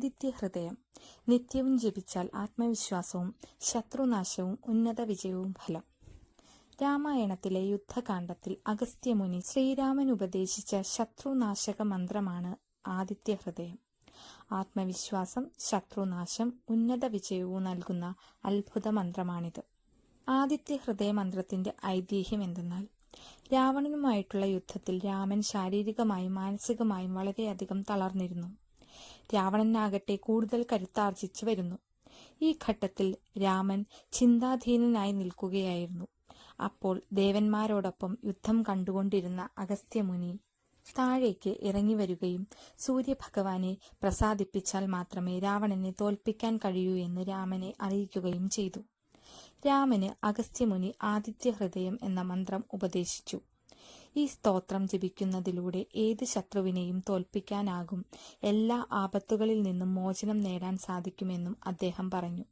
ആദിത്യ ഹൃദയം. നിത്യവും ജപിച്ചാൽ ആത്മവിശ്വാസവും ശത്രുനാശവും ഉന്നത വിജയവും ഫലം. രാമായണത്തിലെ യുദ്ധകാണ്ഡത്തിൽ അഗസ്ത്യമുനി ശ്രീരാമൻ ഉപദേശിച്ച ശത്രുനാശക മന്ത്രമാണ് ആദിത്യ ഹൃദയം. ആത്മവിശ്വാസം, ശത്രുനാശം, ഉന്നത വിജയവും നൽകുന്ന അത്ഭുത മന്ത്രമാണിത്. ആദിത്യ ഹൃദയ മന്ത്രത്തിന്റെ ഐതിഹ്യം എന്തെന്നാൽ, രാവണനുമായിട്ടുള്ള യുദ്ധത്തിൽ രാമൻ ശാരീരികമായും മാനസികമായും വളരെയധികം തളർന്നിരുന്നു. രാവണനാകട്ടെ കൂടുതൽ കരുത്താർജിച്ചു വരുന്നു. ഈ ഘട്ടത്തിൽ രാമൻ ചിന്താധീനനായി നിൽക്കുകയായിരുന്നു. അപ്പോൾ ദേവന്മാരോടൊപ്പം യുദ്ധം കണ്ടുകൊണ്ടിരുന്ന അഗസ്ത്യമുനി താഴേക്ക് ഇറങ്ങി വരികയും സൂര്യഭഗവാനെ പ്രസാദിപ്പിച്ചാൽ മാത്രമേ രാവണനെ തോൽപ്പിക്കാൻ കഴിയൂ എന്ന് രാമനെ അറിയിക്കുകയും ചെയ്തു. രാമന് അഗസ്ത്യമുനി ആദിത്യ ഹൃദയം എന്ന മന്ത്രം ഉപദേശിച്ചു. ഈ സ്തോത്രം ജപിക്കുന്നതിലൂടെ ഏത് ശത്രുവിനെയും തോൽപ്പിക്കാനാകും, എല്ലാ ആപത്തുകളിൽ നിന്നും മോചനം നേടാൻ സാധിക്കുമെന്നും അദ്ദേഹം പറഞ്ഞു.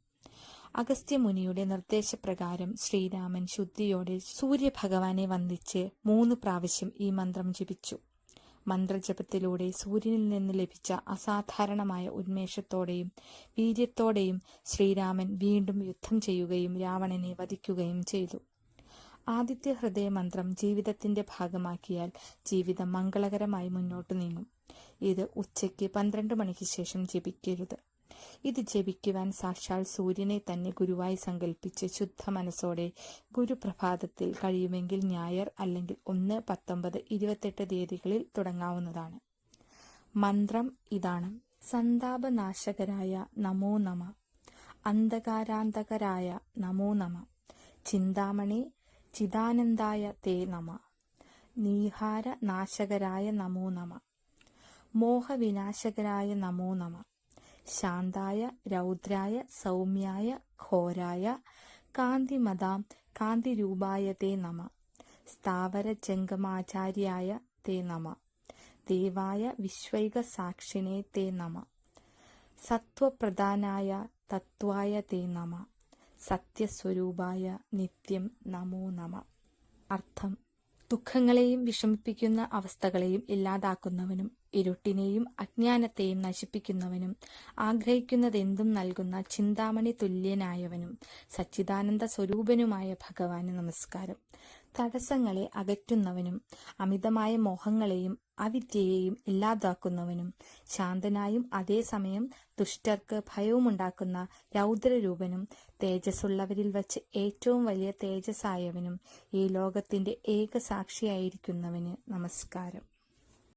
അഗസ്ത്യമുനിയുടെ നിർദ്ദേശപ്രകാരം ശ്രീരാമൻ ശുദ്ധിയോടെ സൂര്യഭഗവാനെ വന്ദിച്ച് 3 പ്രാവശ്യം ഈ മന്ത്രം ജപിച്ചു. മന്ത്രജപത്തിലൂടെ സൂര്യനിൽ നിന്ന് ലഭിച്ച അസാധാരണമായ ഉന്മേഷത്തോടെയും വീര്യത്തോടെയും ശ്രീരാമൻ വീണ്ടും യുദ്ധം ചെയ്യുകയും രാവണനെ വധിക്കുകയും ചെയ്തു. ആദിത്യ ഹൃദയ മന്ത്രം ജീവിതത്തിന്റെ ഭാഗമാക്കിയാൽ ജീവിതം മംഗളകരമായി മുന്നോട്ടു നീങ്ങും. ഇത് ഉച്ചയ്ക്ക് 12 മണിക്ക് ശേഷം ജപിക്കരുത്. ഇത് ജപിക്കുവാൻ സാക്ഷാൽ സൂര്യനെ തന്നെ ഗുരുവായി സങ്കല്പിച്ച് ശുദ്ധ മനസ്സോടെ ഗുരുപ്രഭാതത്തിൽ കഴിയുമെങ്കിൽ ഞായർ അല്ലെങ്കിൽ 1, 19, 28 തീയതികളിൽ തുടങ്ങാവുന്നതാണ്. മന്ത്രം ഇതാണ്: സന്താപനാശകരായ നമോ നമ, അന്ധകാരാന്തകരായ നമോ നമ, ചിന്താമണി ചിദാനന്ദായ തേ നമ, നീഹാര നാശകരായ നമോ നമ, മോഹവിനാശകരായ നമോ നമ, ശാന്തായ രൗദ്രായ സൗമ്യായ ഘോരായ കാന്തിമതാം കാന്തിരൂപായ തേ നമ, സ്ഥാവര ജംഗമാചാര്യായ തേ നമ, ദേവായ വിശ്വൈക സാക്ഷിണേ തേ നമ, സത്വപ്രധാനായ തത്വായ തേ നമ, സത്യസ്വരൂപായ നിത്യം നമോ നമ. അർത്ഥം: ദുഃഖങ്ങളെയും വിഷമിപ്പിക്കുന്ന അവസ്ഥകളെയും ഇല്ലാതാക്കുന്നവനും ഇരുട്ടിനെയും അജ്ഞാനത്തെയും നശിപ്പിക്കുന്നവനും ആഗ്രഹിക്കുന്നതെന്തും നൽകുന്ന ചിന്താമണി തുല്യനായവനും സച്ചിദാനന്ദ സ്വരൂപനുമായ ഭഗവാന് നമസ്കാരം. തടസ്സങ്ങളെ അകറ്റുന്നവനും അമിതമായ മോഹങ്ങളെയും അവിദ്യയെയും ഇല്ലാതാക്കുന്നവനും ശാന്തനായും അതേസമയം ദുഷ്ടർക്ക് ഭയവുമുണ്ടാക്കുന്ന രൗദ്രരൂപനും തേജസ്സുള്ളവരിൽ വച്ച് ഏറ്റവും വലിയ തേജസ്സായവനും ഈ ലോകത്തിന്റെ ഏക സാക്ഷിയായിരിക്കുന്നവന് നമസ്കാരം.